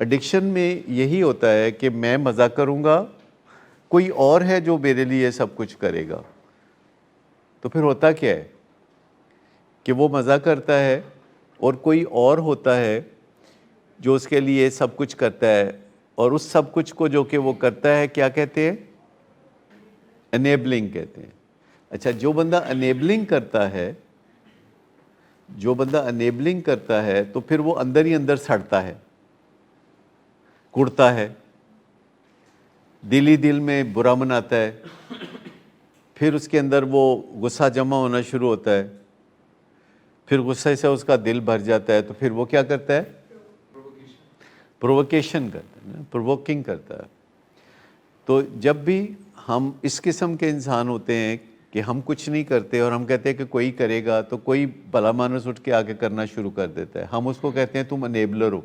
Addiction में यही होता है कि मैं मज़ा करूँगा, कोई और है जो मेरे लिए सब कुछ करेगा। तो फिर होता क्या है कि वो मज़ा करता है और कोई और होता है जो उसके लिए सब कुछ करता है, और उस सब कुछ को जो कि वो करता है क्या कहते हैं? एनेबलिंग कहते हैं। अच्छा, जो बंदा एनेबलिंग करता है, जो बंदा एनेबलिंग करता है तो फिर वो अंदर ही अंदर सड़ता है, कुड़ता है, दिल ही दिल में बुरा मनाता है, फिर उसके अंदर वो गुस्सा जमा होना शुरू होता है, फिर गुस्से से उसका दिल भर जाता है, तो फिर वो क्या करता है? प्रोवोकेशन करता है ना, प्रोवोकिंग करता है। तो जब भी हम इस किस्म के इंसान होते हैं कि हम कुछ नहीं करते और हम कहते हैं कि कोई करेगा, तो कोई भला मानुस उठ के आके करना शुरू कर देता है, हम उसको कहते हैं तुम अनेबलर हो।